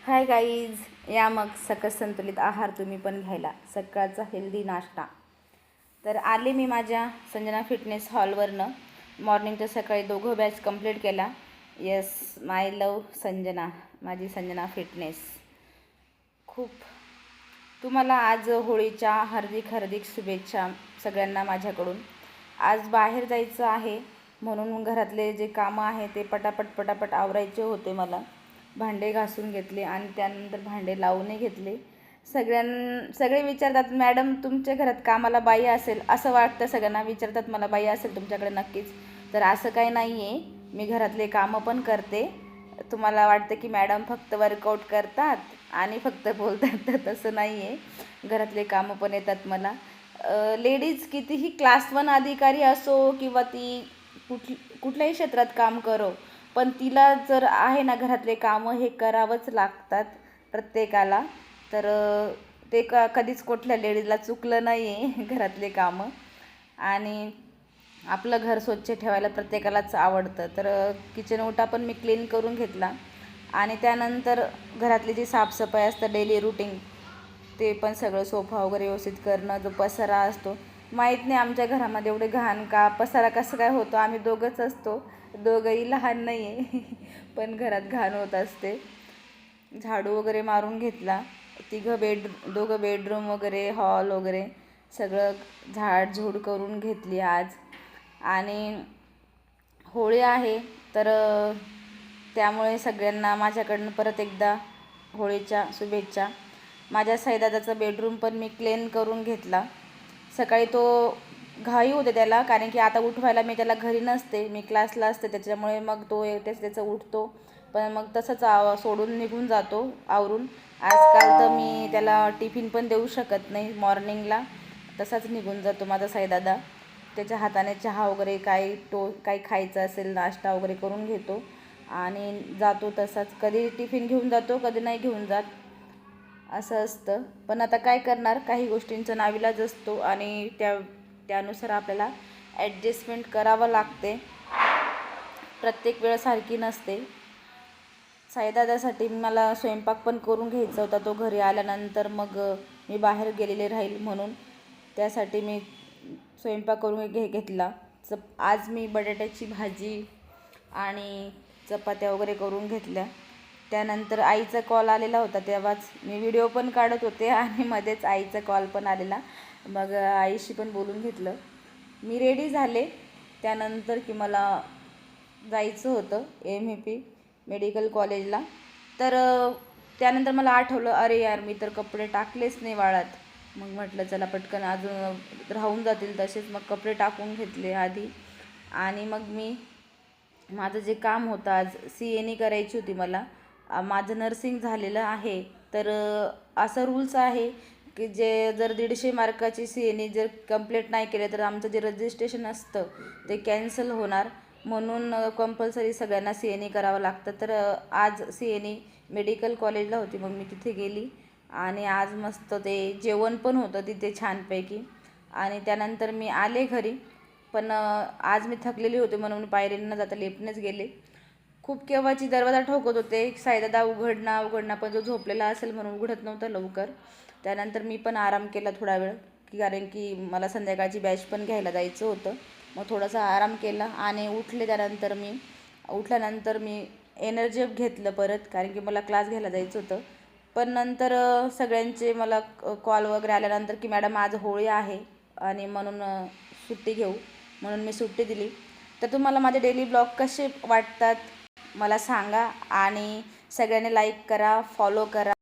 Hi guys, या मग सकस संतुलित आहार तुम्ही पण घ्यायला, सकाळचा हेल्दी नाश्ता. तर आले मी माझ्या संजना फिटनेस हॉलवरनं. मॉर्निंगचं सकाळी दोघं बॅच कंप्लीट केला. येस, माय लव संजना, माझी संजना फिटनेस. खूप तुम्हाला आज होळीच्या हार्दिक शुभेच्छा सगळ्यांना माझ्याकडून. आज बाहेर जायचं आहे म्हणून घरातले जे कामं आहे ते पटापट आवरायचे होते. भांडे घासून घेतले आणि त्यानंतर भांडे लावूनही घेतले. सगळे विचारतात, मॅडम तुमच्या घरात कामाला बाई असेल असं वाटतं. सगळ्यांना विचारतात मला, बाई असेल तुमच्याकडे नक्कीच. तर असं काही नाही आहे, मी घरातले कामं पण करते. तुम्हाला वाटतं की मॅडम फक्त वर्कआउट करतात आणि फक्त बोलतात, तर तसं नाही आहे. घरातले कामं पण येतात मला. लेडीज कितीही क्लास 1 अधिकारी असो किंवा ती कुठल्याही क्षेत्रात काम करो, पण तिला जर आहे ना घरातले कामं हे करावंच लागतात प्रत्येकाला. तर ते कधीच कुठल्या लेडीजला चुकलं नाही आहे घरातले कामं. आणि आपलं घर स्वच्छ ठेवायला प्रत्येकालाच आवडतं. तर किचन ओटा पण मी क्लीन करून घेतला आणि त्यानंतर घरातली जी साफसफाई असतं डेली रुटीन, ते पण सगळं सोफा वगैरे व्यवस्थित करणं. जो पसारा असतो, माहीत नाही आमच्या घरामध्ये एवढे घाण का पसारा कसं काय होतो. आम्ही दोघंच असतो, दोघंही लहान नाही आहे पण घरात घाण होत असते. झाडू वगैरे मारून घेतला. दोघं बेडरूम वगैरे, हॉल वगैरे सगळं झाडझूड करून घेतली आज. आणि होळी आहे तर त्यामुळे सगळ्यांना माझ्याकडनं परत एकदा होळीच्या शुभेच्छा. माझ्या साईदादाचा बेडरूम पण मी क्लीन करून घेतला. सकाळी तो घाई होते त्याला, कारण की आता उठवायला मी त्याला घरी नसते, मी क्लासला असते. त्याच्यामुळे मग तो त्याचं उठतो, पण मग तसंच सोडून निघून जातो आवरून. आजकाल तर मी त्याला टिफिन पण देऊ शकत नाही मॉर्निंगला, तसाच निघून जातो माझा साईदादा. त्याच्या हाताने चहा वगैरे काही खायचं असेल, नाश्ता वगैरे करून घेतो आणि जातो तसाच. कधी टिफिन घेऊन जातो, कधी नाही घेऊन जात, असं असतं. पण आता काय करणार, काही गोष्टींचा नाविलाज असतो आणि त्यानुसार आपल्याला ॲडजस्टमेंट करावं लागते. प्रत्येक वेळ सारखी नसते. साईदादासाठी मला स्वयंपाक पण करून घ्यायचा होता. तो घरी आल्यानंतर मग मी बाहेर गेलेले राहील म्हणून त्यासाठी मी स्वयंपाक करून घेतला. आज मी बटाट्याची भाजी आणि चपात्या वगैरे करून घेतल्या. त्यानंतर आईचा कॉल आलेला होता, तेव्हाच मी व्हिडिओ पण काढत होते आणि मध्येच आईचा कॉल पण आलेला. मग आईशी पण बोलून घेतलं. मी रेडी झाले त्यानंतर की मला जायचं होतं MEP मेडिकल कॉलेजला. तर त्यानंतर मला आठवलं, अरे यार मी तर कपडे टाकलेच नाही वाळत. मग म्हटलं चला पटकन, अजून राहून जातील तसेच. मग कपडे टाकून घेतले आधी आणि मग मी माझं जे काम होतं, आज CNE करायची होती मला. माझं नर्सिंग झालेलं आहे. तर असं रूल्स आहे की जर 150 मार्काची CNE जर कंप्लीट नाही केले तर आमचं जे रजिस्ट्रेशन असतं ते कॅन्सल होणार. म्हणून कंपल्सरी सगळ्यांना CNE करावं लागतं. तर आज CNE मेडिकल कॉलेजला होती, मग मी तिथे गेली आणि आज मस्त ते जेवण पण होतं तिथे छानपैकी. आणि त्यानंतर मी आले घरी. पण आज मी थकलेली होते म्हणून पायरींना जाता लिफ्टनेच गेले. खूप केव्हाची दरवाजा ठोकत होते, साईदादा उघडणं, पण जो झोपलेला असेल म्हणून उघडत नव्हता लवकर. त्यानंतर मी पण आराम केला थोडा वेळ, कारण की मला संध्याकाळची बॅच पण घ्यायला जायचं होतं. मग थोडासा आराम केला आणि उठल्यानंतर मी एनर्जी घेतलं परत, कारण की मला क्लास घ्यायला जायचं होतं. पण नंतर सगळ्यांचे मला कॉल वगैरे आल्यानंतर की मॅडम आज होळी आहे आणि म्हणून सुट्टी घेऊ, म्हणून मी सुट्टी दिली. तर तुम्हाला माझे डेली ब्लॉग कसे वाटतात मला सांगा आणि सगळ्यांनी लाईक करा, फॉलो करा.